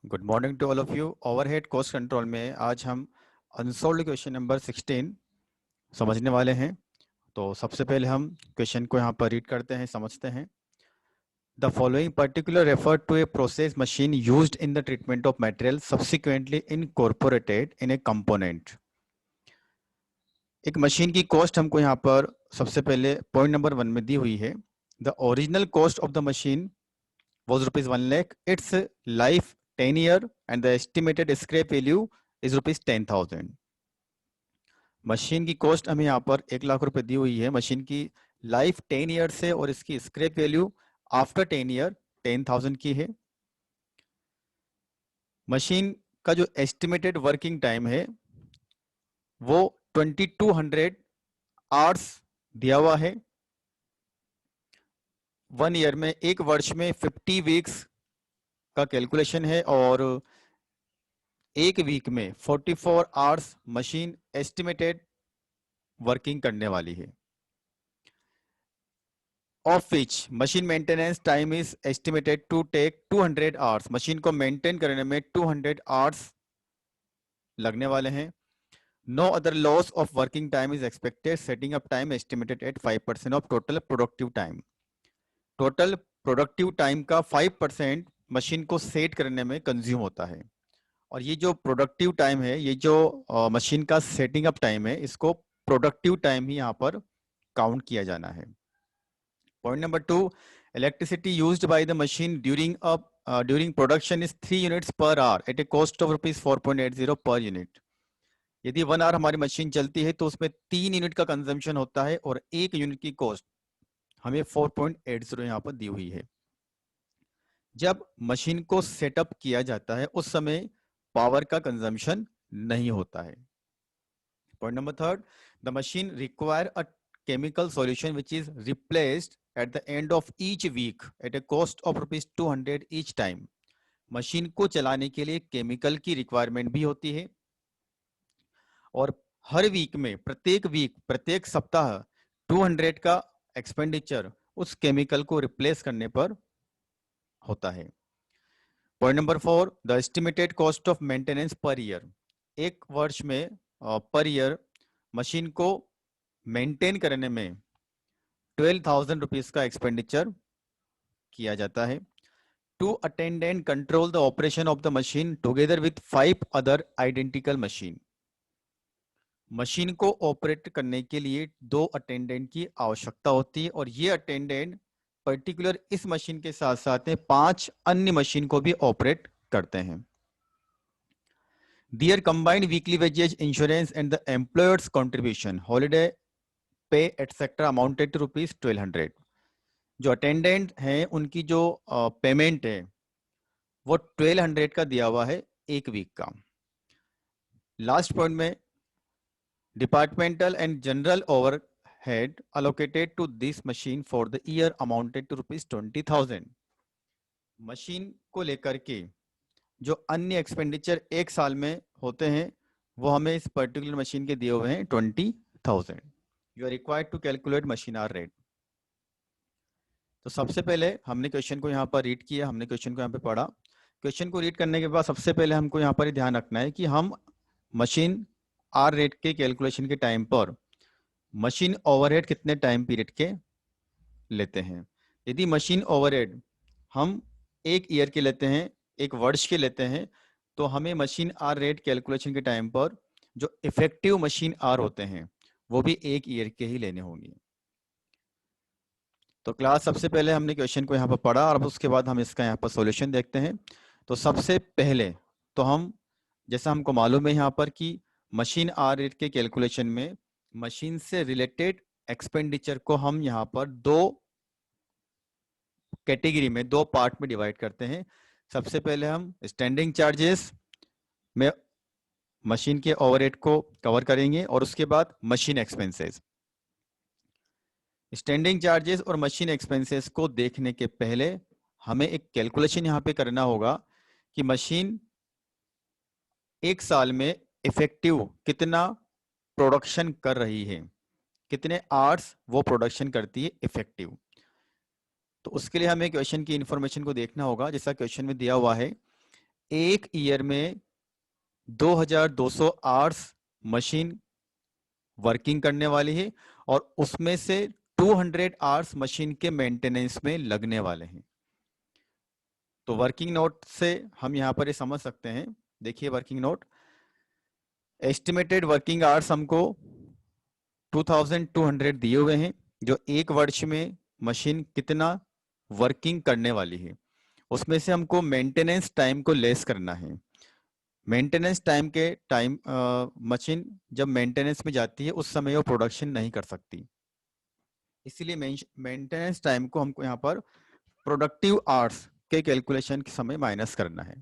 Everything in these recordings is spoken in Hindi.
Good morning to all of you. Overhead cost control में आज हम अनसॉल्व्ड क्वेश्चन नंबर 16 समझने वाले हैं। तो सबसे पहले हम क्वेश्चन को यहाँ पर रीड करते हैं, समझते हैं। The following particular refer to a process machine used in the treatment of material subsequently incorporated in a component. एक मशीन की कॉस्ट हमको यहाँ पर सबसे पहले पॉइंट नंबर 1 में दी हुई है। The original cost of the machine was rupees 1 lakh. Its life 10 year and the estimated scrap value is rupees 10,000. Machine की कॉस्ट हमें यहाँ पर 1 लाख रुपए दी हुई है। मशीन की लाइफ 10 ईयर से और इसकी स्क्रैप वैल्यू आफ्टर 10 ईयर 10,000 की है। मशीन का जो एस्टिमेटेड वर्किंग टाइम है वो 2200 आवर्स दिया हुआ है। 1 ईयर में, एक वर्ष में 50 वीक्स का कैलकुलेशन है और एक वीक में 44 आवर्स मशीन एस्टिमेटेड वर्किंग करने वाली है। Of which machine maintenance time is estimated to take 200 hours. Machine को मेंटेन करने में 200 आवर्स लगने वाले हैं। No other loss of working time is expected. Setting up time estimated at 5% of total productive time. Total productive time का 5% मशीन को सेट करने में कंज्यूम होता है। और ये जो प्रोडक्टिव टाइम है, ये जो मशीन का सेटिंग अप टाइम है, इसको प्रोडक्टिव टाइम ही यहाँ पर काउंट किया जाना है। Point number 2, electricity used by the machine during production is 3 units per hour at a cost of rupees 4.80 per unit. यदि 1 आवर हमारी मशीन चलती है तो उसमें 3 यूनिट का कंजम्पशन होता है और 1 यूनिट की कॉस्ट हमें 4.80 यहाँ पर दी हुई है। जब मशीन को सेटअप किया जाता है उस समय पावर का कंजम्पशन नहीं होता है। Point number 3, the machine require a chemical solution which is replaced at the end of each week at a cost of rupees 200 each time. Machine को चलाने के लिए केमिकल की रिक्वायरमेंट भी होती है और हर वीक में, प्रत्येक सप्ताह 200 का एक्सपेंडिचर उस केमिकल को रिप्लेस करने पर होता है। Point number 4, the estimated cost of maintenance per year. एक वर्ष में पर ईयर मशीन को मेंटेन करने में 12,000 रुपीज का एक्सपेंडिचर किया जाता है। To attend and control the operation of the machine together with 5 other identical machine. Machine को ऑपरेट करने के लिए 2 अटेंडेंट की आवश्यकता होती है और ये अटेंडेंट पर्टिकुलर इस मशीन के साथ साथ 5 अन्य मशीन को भी ऑपरेट करते हैं। Their combined weekly wages, insurance and the employer's contribution, holiday pay etc. amounted to rupees 1200. जो अटेंडेंट हैं उनकी जो पेमेंट है वो 1200 का दिया हुआ है एक वीक का। लास्ट पॉइंट में departmental and general overhead allocated to this machine for the year amounted to rupees 20,000। Machine को लेकर के जो अन्य एक्सपेंडिचर एक साल में होते हैं वो हमें इस पर्टिकुलर मशीन के दिए हुए हैं 20,000। You are required to calculate machine hour rate. तो सबसे पहले हमने क्वेश्चन को यहाँ पर रीड किया, हमने क्वेश्चन को यहाँ पे पढ़ा। क्वेश्चन को रीड करने के बाद सबसे पहले हमको यहाँ पर ध्यान रखना है कि हम मशीन आर रेट के कैलकुलेशन के टाइम पर मशीन ओवरहेड कितने टाइम पीरियड के लेते हैं। यदि मशीन ओवरहेड हम एक ईयर के लेते हैं, एक वर्ष के लेते हैं, तो हमें मशीन आर रेट कैलकुलेशन के टाइम पर जो इफेक्टिव मशीन आर होते हैं वो भी एक ईयर के ही लेने होंगे। तो क्लास सबसे पहले हमने क्वेश्चन को यहाँ पर पढ़ा और अब उसके बाद हम इसका यहाँ पर सॉल्यूशन देखते हैं। तो सबसे पहले तो हम, जैसा हमको मालूम है यहाँ पर कि मशीन आर रेट के कैलकुलेशन में मशीन से रिलेटेड एक्सपेंडिचर को हम यहाँ पर 2 कैटेगरी में, 2 पार्ट में डिवाइड करते हैं। सबसे पहले हम स्टैंडिंग चार्जेस में मशीन के ओवरहेड को कवर करेंगे और उसके बाद मशीन एक्सपेंसेस। स्टैंडिंग चार्जेस और मशीन एक्सपेंसेस को देखने के पहले हमें एक कैलकुलेशन यहाँ पे करना होगा कि मशीन एक साल में इफेक्टिव कितना प्रोडक्शन कर रही है, कितने आवर्स वो प्रोडक्शन करती है इफेक्टिव। तो उसके लिए हमें क्वेश्चन की इंफॉर्मेशन को देखना होगा। जैसा क्वेश्चन में दिया हुआ है, एक ईयर में 2200 आवर्स मशीन वर्किंग करने वाली है और उसमें से 200 आवर्स मशीन के मेंटेनेंस में लगने वाले हैं। तो वर्किंग नोट से हम यहाँ पर ये समझ सकते हैं, देखिए working note, estimated working hours हमको 2200 दिए हुए हैं, जो एक वर्ष में मशीन कितना वर्किंग करने वाली है, उसमें से हमको मेंटेनेंस टाइम को लेस करना है। मेंटेनेंस टाइम के टाइम मशीन जब मेंटेनेंस में जाती है उस समय वो प्रोडक्शन नहीं कर सकती, इसलिए मेंटेनेंस टाइम को हमको यहाँ पर प्रोडक्टिव आवर्स के कैलकुलेशन के समय माइनस करना है।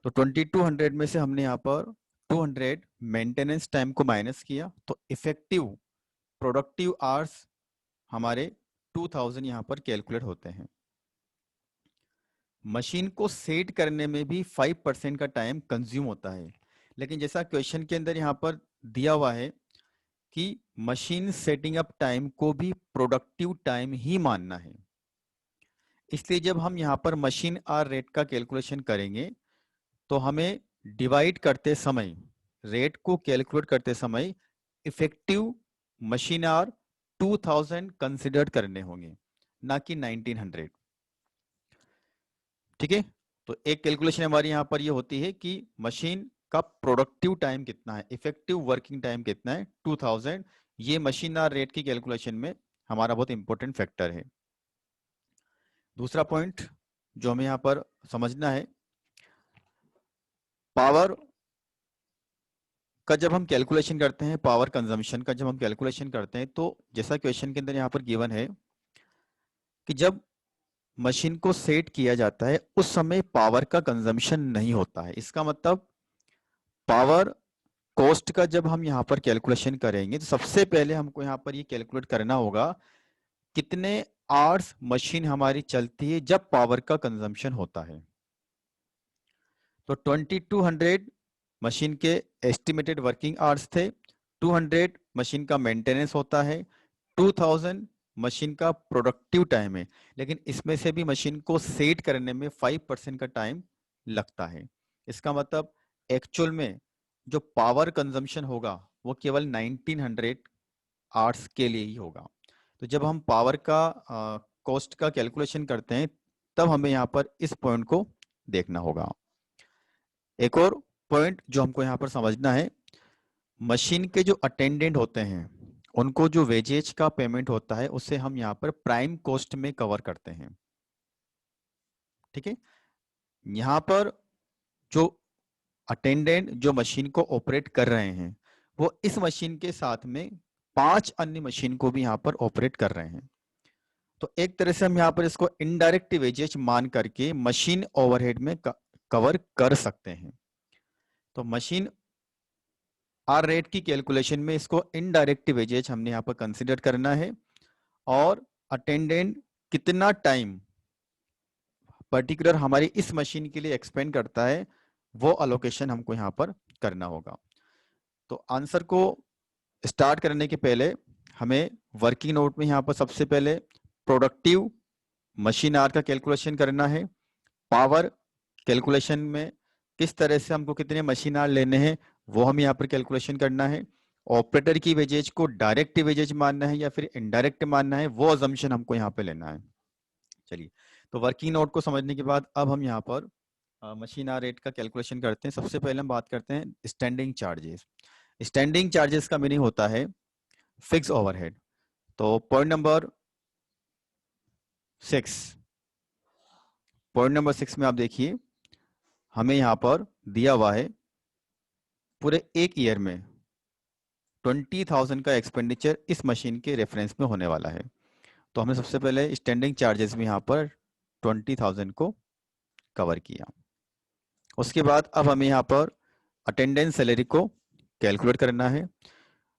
तो 2200 में से हमने यहाँ पर 200 मेंटेनेंस टाइम को माइनस किया, तो इफेक्टिव प्रोडक्टिव आवर्स हमारे 2000 यहाँ पर कैलकुलेट होते हैं। मशीन को सेट करने में भी 5% का टाइम कंज्यूम होता है, लेकिन जैसा क्वेश्चन के अंदर यहाँ पर दिया हुआ है कि मशीन सेटिंग अप टाइम को भी प्रोडक्टिव टाइम ही मानना है, इसलिए जब हम यहाँ पर मशीन आर रेट का कैलकुलेशन करेंगे तो हमें डिवाइड करते समय, रेट को कैलकुलेट करते समय इफेक्टिव मशीन आर 2000 कंसिडर करने होंगे, ना कि 1900। ठीक है, तो एक कैलकुलेशन हमारी यहाँ पर ये होती है कि मशीन का प्रोडक्टिव टाइम कितना है, इफेक्टिव वर्किंग टाइम कितना है 2000। ये मशीन आर रेट की कैलकुलेशन में हमारा बहुत इंपॉर्टेंट फैक्टर है। दूसरा पॉइंट जो हमें यहाँ पर समझना है, पावर का जब हम कैलकुलेशन करते हैं, पावर कंजम्पशन का जब हम कैलकुलेशन करते हैं, तो जैसा क्वेश्चन के अंदर यहाँ पर गिवन है कि जब मशीन को सेट किया जाता है उस समय पावर का कंजम्पशन नहीं होता है। इसका मतलब पावर कॉस्ट का जब हम यहाँ पर कैलकुलेशन करेंगे तो सबसे पहले हमको यहाँ पर ये कैलकुलेट करना होगा कितने आवर्स मशीन हमारी चलती है जब पावर का कंजम्पशन होता है। तो 2200 मशीन के एस्टिमेटेड वर्किंग आवर्स थे, 200 मशीन का मेंटेनेंस होता है, 2000 मशीन का प्रोडक्टिव टाइम है, लेकिन इसमें से भी मशीन को सेट करने में 5% का टाइम लगता है। इसका मतलब एक्चुअल में जो पावर कंजम्पशन होगा वो केवल 1900 आवर्स के लिए ही होगा। तो जब हम पावर का कॉस्ट का कैलकुलेशन करते हैं तब हमें यहाँ पर इस पॉइंट को देखना होगा। एक और पॉइंट जो हमको यहाँ पर समझना है, मशीन के जो अटेंडेंट होते हैं उनको जो वेजेज का पेमेंट होता है उसे हम यहाँ पर प्राइम कॉस्ट में कवर करते हैं। ठीक है, यहाँ पर जो अटेंडेंट जो मशीन को ऑपरेट कर रहे हैं वो इस मशीन के साथ में 5 अन्य मशीन को भी यहाँ पर ऑपरेट कर रहे हैं। तो एक तरह से हम यहाँ पर इसको इनडायरेक्ट वेजेज मान करके मशीन ओवरहेड में कवर कर सकते हैं। तो मशीन आर रेट की कैलकुलेशन में इसको इनडायरेक्ट वेजेज हमने यहाँ पर कंसिडर करना है, और अटेंडेंट कितना टाइम पर्टिकुलर हमारी इस मशीन के लिए एक्सपेंड करता है वो अलोकेशन हमको यहाँ पर करना होगा। तो आंसर को स्टार्ट करने के पहले हमें वर्किंग नोट में यहाँ पर सबसे पहले प्रोडक्टिव मशीन आर का कैलकुलेशन करना है, पावर कैलकुलेशन में किस तरह से हमको कितने मशीन आर लेने हैं वो हम यहाँ पर कैलकुलेशन करना है, ऑपरेटर की वेजेज को डायरेक्ट वेजेज मानना है या फिर इनडायरेक्ट मानना है वो अजम्पशन हमको यहाँ पे लेना है। चलिए, तो वर्किंग नोट को समझने के बाद अब हम यहाँ पर मशीन आर रेट का कैलकुलेशन करते हैं। सबसे पहले हम बात करते हैं स्टैंडिंग चार्जेस। स्टैंडिंग चार्जेस का मीनिंग होता है फिक्स ओवरहेड। तो पॉइंट नंबर 6 में आप देखिए हमें यहाँ पर दिया हुआ है पूरे एक ईयर में 20,000 का एक्सपेंडिचर इस मशीन के रेफरेंस में होने वाला है। तो हमने सबसे पहले स्टैंडिंग चार्जेस में यहाँ पर 20,000 को कवर किया। उसके बाद अब हमें यहाँ पर अटेंडेंस सैलरी को कैलकुलेट करना है।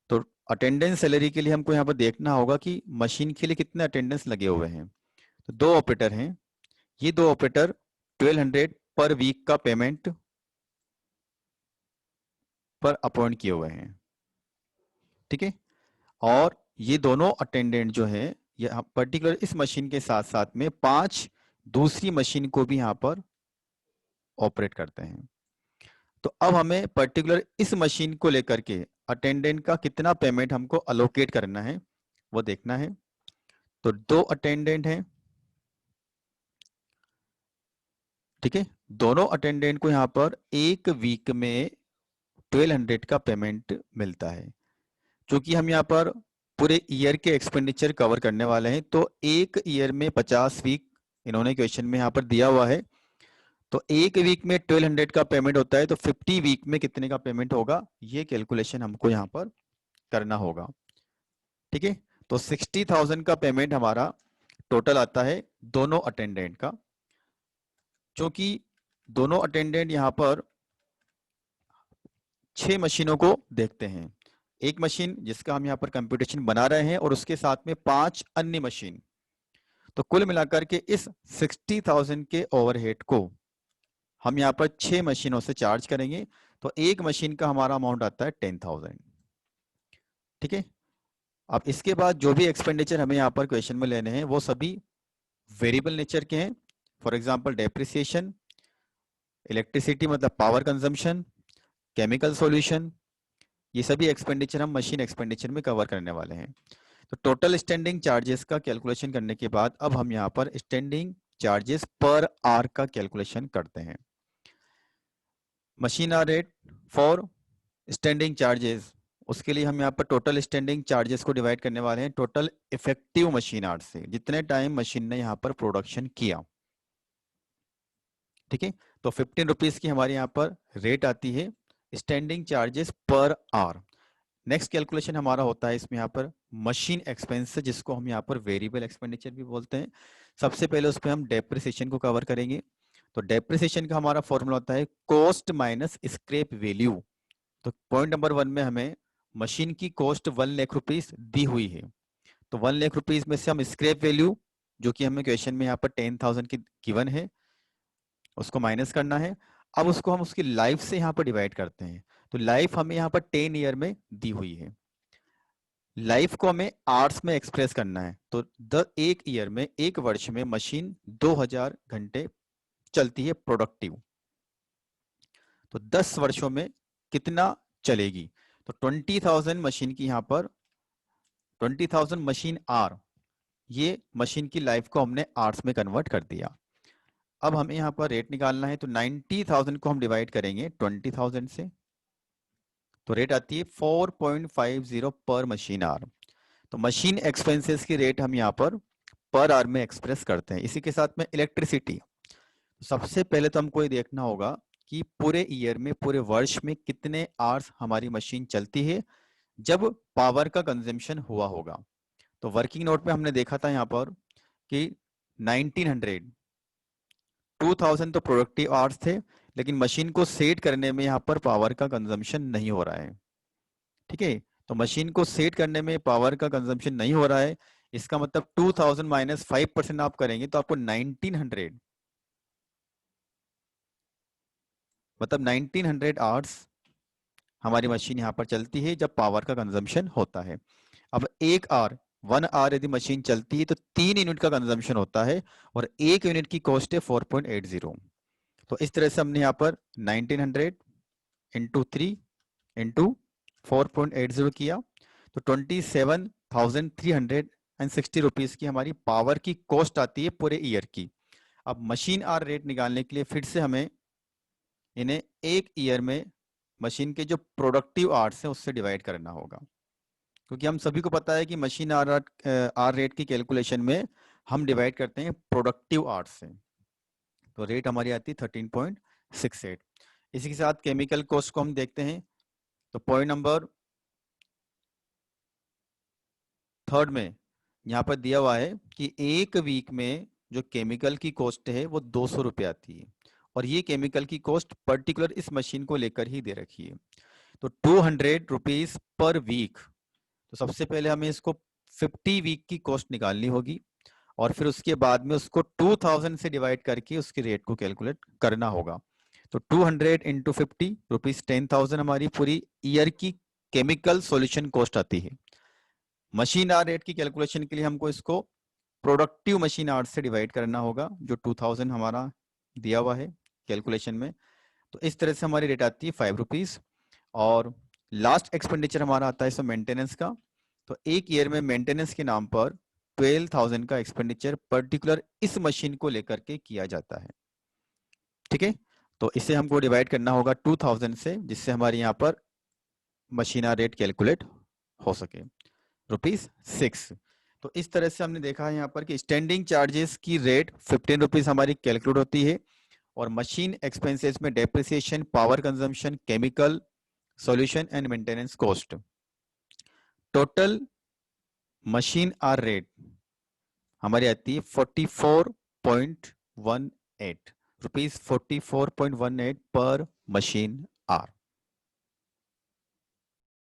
तो अटेंडेंस सैलरी के लिए हमको यहाँ पर देखना होगा कि मशीन के लिए कितने अटेंडेंस लगे हुए हैं। तो 2 ऑपरेटर हैं, ये 2 ऑपरेटर 1200 पर वीक का पेमेंट पर अपॉइंट किए हुए हैं। ठीक है, और ये दोनों अटेंडेंट जो है ये पर्टिकुलर इस मशीन के साथ साथ में 5 दूसरी मशीन को भी यहाँ पर ऑपरेट करते हैं। तो अब हमें पर्टिकुलर इस मशीन को लेकर के अटेंडेंट का कितना पेमेंट हमको अलोकेट करना है वो देखना है। तो 2 अटेंडेंट हैं, ठीक है। दोनों अटेंडेंट को यहाँ पर एक वीक में 1200 का पेमेंट मिलता है। क्योंकि हम यहाँ पर पूरे ईयर के एक्सपेंडिचर कवर करने वाले हैं, तो एक ईयर में 50 वीक इन्होंने क्वेश्चन में यहाँ पर दिया हुआ है। तो एक वीक में 1200 का पेमेंट होता है, तो 50 वीक में कितने का पेमेंट होगा, ये कैलकुलेशन हमको यहाँ पर करना होगा, ठीक है। तो 60,000 का पेमेंट हमारा टोटल आता है दोनों अटेंडेंट का। क्योंकि दोनों अटेंडेंट यहाँ पर 6 मशीनों को देखते हैं, एक मशीन जिसका हम यहाँ पर कंप्यूटेशन बना रहे हैं और उसके साथ में 5 अन्य मशीन। तो कुल मिलाकर के इस 60,000 के ओवरहेड को हम यहाँ पर 6 मशीनों से चार्ज करेंगे, तो एक मशीन का हमारा अमाउंट आता है 10,000, ठीक है। अब इसके बाद जो भी एक्सपेंडिचर हमें यहाँ पर क्वेश्चन में लेने हैं वो सभी वेरिएबल नेचर के हैं। फॉर एग्जांपल डेप्रिसिएशन, इलेक्ट्रिसिटी मतलब पावर कंजम्पशन, केमिकल सॉल्यूशन, ये सभी एक्सपेंडिचर हम मशीन एक्सपेंडिचर में कवर करने वाले हैं। तो टोटल स्टैंडिंग चार्जेस का कैलकुलेशन करने के बाद अब हम यहाँ पर स्टैंडिंग चार्जेस पर आवर का कैलकुलेशन करते हैं। Machine hour rate for standing charges, उसके लिए हम यहाँ पर टोटल स्टैंडिंग चार्जेस को डिवाइड करने वाले हैं टोटल इफेक्टिव मशीन आवर्स से, जितने टाइम मशीन ने यहाँ पर प्रोडक्शन किया, ठीक है। तो 15 रुपीज की हमारे यहाँ पर रेट आती है standing charges per hour. Next calculation हमारा होता है इसमें यहाँ पर मशीन एक्सपेंस, जिसको हम यहाँ पर वेरिएबल एक्सपेंडिचर भी बोलते हैं। सबसे पहले उस पर हम डेप्रिसिएशन को कवर करेंगे। तो डेप्रिसिएशन का हमारा फॉर्मूला होता है कॉस्ट माइनस स्क्रैप वैल्यू। तो पॉइंट नंबर 1 में हमें मशीन की कॉस्ट 1 लाख रुपीज दी हुई है, तो 1 लाख रुपीज में से हम स्क्रैप वैल्यू जो कि हमें क्वेश्चन में यहाँ पर 10,000 की गिवन है उसको माइनस करना है। अब उसको हम उसकी लाइफ से यहाँ पर डिवाइड करते हैं। तो लाइफ हमें यहाँ पर 10 ईयर में दी हुई है, लाइफ को हमें आवर्स में एक्सप्रेस करना है। तो एक ईयर में, एक वर्ष में मशीन 2000 घंटे चलती है प्रोडक्टिव, तो 10 वर्षों में कितना चलेगी। तो 20,000 मशीन की यहाँ पर 20,000 मशीन आर, ये मशीन की लाइफ को हमने आवर्स में कन्वर्ट कर दिया। अब हमें यहाँ पर रेट निकालना है, तो 90,000 को हम डिवाइड करेंगे 20,000 से, तो रेट आती है 4.50 पर मशीन आवर। तो मशीन एक्सपेंसेस की रेट हम यहाँ पर आवर में एक्सप्रेस करते हैं। इसी के साथ में इलेक्ट्रिसिटी, सबसे पहले तो हमको ये देखना होगा कि पूरे ईयर में, पूरे वर्ष में कितने आवर्स हमारी मशीन चलती है जब पावर का कंजम्पशन हुआ होगा। तो वर्किंग नोट में हमने देखा था यहाँ पर कि 1900 2000 तो प्रोडक्टिव आवर्स थे, लेकिन मशीन को सेट करने में यहाँ पर पावर का कंजम्पशन नहीं हो रहा है, ठीक है। तो मशीन को सेट करने में पावर का कंजम्पशन नहीं हो रहा है, इसका मतलब 2000 माइनस 5% आप करेंगे तो आपको 1900, मतलब 1900 आवर्स हमारी मशीन यहाँ पर चलती है जब पावर का कंजम्पशन होता है। अब एक आवर 1 आवर यदि मशीन चलती है तो 3 यूनिट का कंजम्पशन होता है और 1 यूनिट की कॉस्ट है 4.80। तो इस तरह से हमने यहाँ पर 1900 इंटू 3 इंटू 4.80 किया, तो 27,360 रुपीज की हमारी पावर की कॉस्ट आती है पूरे ईयर की। अब मशीन आर रेट निकालने के लिए फिर से हमें इन्हें एक ईयर में मशीन के जो प्रोडक्टिव आवर्स हैं उससे डिवाइड करना होगा, क्योंकि हम सभी को पता है कि मशीन आर रेट की कैलकुलेशन में हम डिवाइड करते हैं प्रोडक्टिव आवर्स से। तो रेट हमारी आती है 13.68। इसी के साथ केमिकल कॉस्ट को हम देखते हैं। तो पॉइंट नंबर 3 में यहाँ पर दिया हुआ है कि एक वीक में जो केमिकल की कॉस्ट है वो 200 रुपये आती है, और ये केमिकल की कॉस्ट पर्टिकुलर इस मशीन को लेकर ही दे रखी है। तो 200 रुपीज पर वीक। तो सबसे पहले हमें इसको 50 वीक की कॉस्ट निकालनी होगी और फिर उसके बाद में उसको 2000 से डिवाइड करके उसकी रेट को कैलकुलेट करना होगा। तो 200 इंटू 50 रुपीज 10,000 हमारी पूरी ईयर की केमिकल सॉल्यूशन कॉस्ट आती है। मशीन आवर रेट की कैलकुलेशन के लिए हमको इसको प्रोडक्टिव मशीन आवर से डिवाइड करना होगा, जो 2000 हमारा दिया हुआ है कैलकुलेशन में। तो इस तरह से हमारी रेट आती है 5 रुपीज़। और लास्ट एक्सपेंडिचर हमारा आता है इसमें मेंटेनेंस का। तो एक ईयर में मेंटेनेंस के नाम पर 12,000 का एक्सपेंडिचर पर्टिकुलर इस मशीन को लेकर के किया जाता है। ठीक है, तो इसे हमको डिवाइड करना होगा 2000 से, जिससे हमारे यहाँ पर मशीना रेट कैलकुलेट हो सके। ₹6। तो इस तरह से हमने देखा है यहाँ पर कि स्टैंडिंग चार्जेस की रेट 15 रुपीज़ हमारी कैलकुलेट होती है, और मशीन एक्सपेंसेस में depreciation, power consumption, chemical, solution and maintenance cost, total machine hour rate हमारी आती है 44.18 ₹44.18 पर मशीन आर।